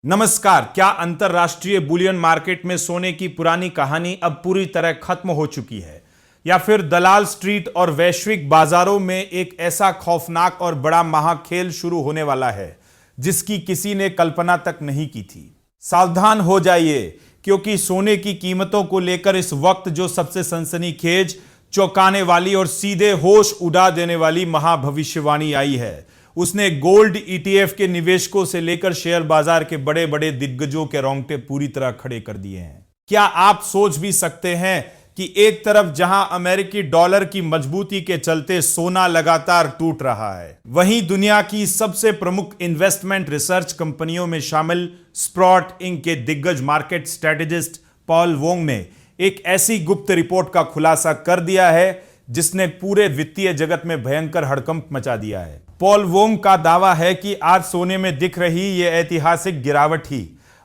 नमस्कार। क्या अंतरराष्ट्रीय बुलियन मार्केट में सोने की पुरानी कहानी अब पूरी तरह खत्म हो चुकी है, या फिर दलाल स्ट्रीट और वैश्विक बाजारों में एक ऐसा खौफनाक और बड़ा महाखेल शुरू होने वाला है जिसकी किसी ने कल्पना तक नहीं की थी? सावधान हो जाइए, क्योंकि सोने की कीमतों को लेकर इस वक्त जो सबसे सनसनीखेज, चौंकाने वाली और सीधे होश उड़ा देने वाली महाभविष्यवाणी आई है, उसने गोल्ड ईटीएफ के निवेशकों से लेकर शेयर बाजार के बड़े बड़े दिग्गजों के रोंगटे पूरी तरह खड़े कर दिए हैं। क्या आप सोच भी सकते हैं कि एक तरफ जहां अमेरिकी डॉलर की मजबूती के चलते सोना लगातार टूट रहा है, वहीं दुनिया की सबसे प्रमुख इन्वेस्टमेंट रिसर्च कंपनियों में शामिल स्प्रॉट इंक के दिग्गज मार्केट स्ट्रेटेजिस्ट पॉल वोंग ने एक ऐसी गुप्त रिपोर्ट का खुलासा कर दिया है जिसने पूरे वित्तीय जगत में भयंकर हड़कंप मचा दिया है। पॉल वोंग का दावा है कि आज सोने में दिख रही यह ऐतिहासिक गिरावट ही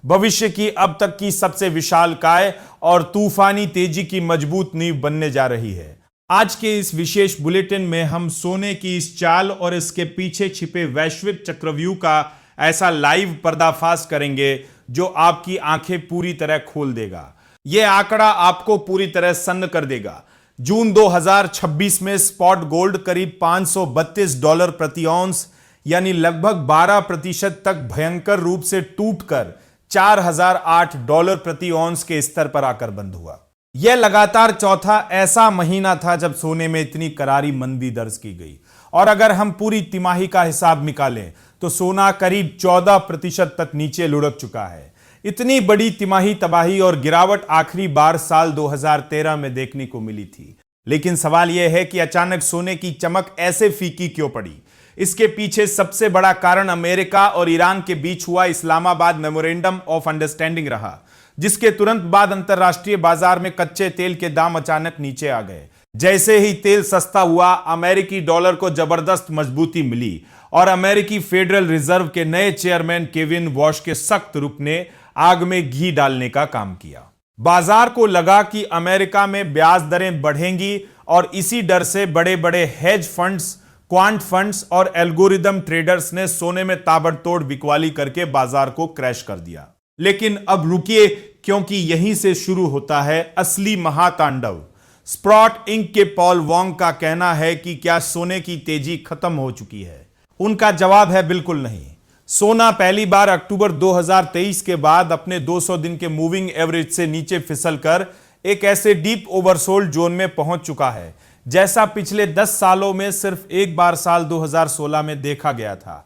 भविष्य की अब तक की सबसे विशालकाय और तूफानी तेजी की मजबूत नींव बनने जा रही है। आज के इस विशेष बुलेटिन में हम सोने की इस चाल और इसके पीछे छिपे वैश्विक चक्रव्यूह का ऐसा लाइव पर्दाफाश करेंगे जो आपकी आंखें पूरी तरह खोल देगा। यह आंकड़ा आपको पूरी तरह सन्न कर देगा। जून 2026 में स्पॉट गोल्ड करीब $532 प्रति औंस यानी लगभग 12% तक भयंकर रूप से टूटकर $4008 प्रति औंस के स्तर पर आकर बंद हुआ। यह लगातार चौथा ऐसा महीना था जब सोने में इतनी करारी मंदी दर्ज की गई, और अगर हम पूरी तिमाही का हिसाब निकालें तो सोना करीब 14% तक नीचे लुढ़क चुका है। इतनी बड़ी तिमाही तबाही और गिरावट आखिरी बार साल 2013 में देखने को मिली थी। लेकिन सवाल यह है कि अचानक सोने की चमक ऐसे फीकी क्यों पड़ी? इसके पीछे सबसे बड़ा कारण अमेरिका और ईरान के बीच हुआ इस्लामाबाद मेमोरेंडम ऑफ अंडरस्टैंडिंग रहा, जिसके तुरंत बाद अंतरराष्ट्रीय बाजार में कच्चे तेल के दाम अचानक नीचे आ गए। जैसे ही तेल सस्ता हुआ, अमेरिकी डॉलर को जबरदस्त मजबूती मिली और अमेरिकी फेडरल रिजर्व के नए चेयरमैन केविन वॉश के सख्त रुख ने आग में घी डालने का काम किया। बाजार को लगा कि अमेरिका में ब्याज दरें बढ़ेंगी और इसी डर से बड़े बड़े हेज फंड्स, क्वांट फंड्स और एल्गोरिदम ट्रेडर्स ने सोने में ताबड़तोड़ बिकवाली करके बाजार को क्रैश कर दिया। लेकिन अब रुकिए, क्योंकि यहीं से शुरू होता है असली महातांडव। स्प्रॉट इंक के पॉल वोंग का कहना है कि क्या सोने की तेजी खत्म हो चुकी है? उनका जवाब है बिल्कुल नहीं। सोना पहली बार अक्टूबर 2023 के बाद अपने 200 दिन के मूविंग एवरेज से नीचे फिसलकर एक ऐसे डीप ओवरसोल्ड जोन में पहुंच चुका है जैसा पिछले 10 सालों में सिर्फ एक बार साल 2016 में देखा गया था।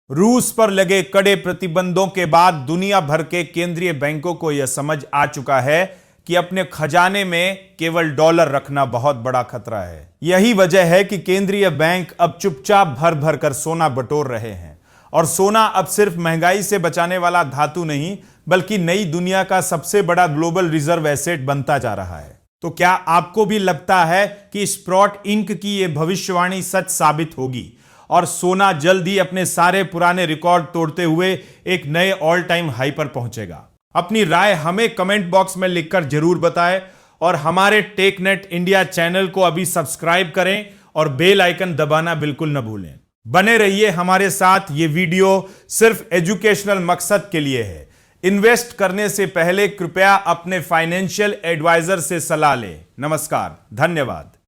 रूस पर लगे कड़े प्रतिबंधों के बाद दुनिया भर के केंद्रीय बैंकों को यह समझ आ चुका है कि अपने खजाने में केवल डॉलर रखना बहुत बड़ा खतरा है। यही वजह है कि केंद्रीय बैंक अब चुपचाप भर भर कर सोना बटोर रहे हैं, और सोना अब सिर्फ महंगाई से बचाने वाला धातु नहीं, बल्कि नई दुनिया का सबसे बड़ा ग्लोबल रिजर्व एसेट बनता जा रहा है। तो क्या आपको भी लगता है कि स्प्रॉट इंक की यह भविष्यवाणी सच साबित होगी और सोना जल्द ही अपने सारे पुराने रिकॉर्ड तोड़ते हुए एक नए ऑल टाइम हाई पर पहुंचेगा? अपनी राय हमें कमेंट बॉक्स में लिखकर जरूर बताएं, और हमारे टेकनेट इंडिया चैनल को अभी सब्सक्राइब करें और बेल आइकन दबाना बिल्कुल न भूलें। बने रहिए हमारे साथ। ये वीडियो सिर्फ एजुकेशनल मकसद के लिए है। इन्वेस्ट करने से पहले कृपया अपने फाइनेंशियल एडवाइजर से सलाह लें। नमस्कार, धन्यवाद।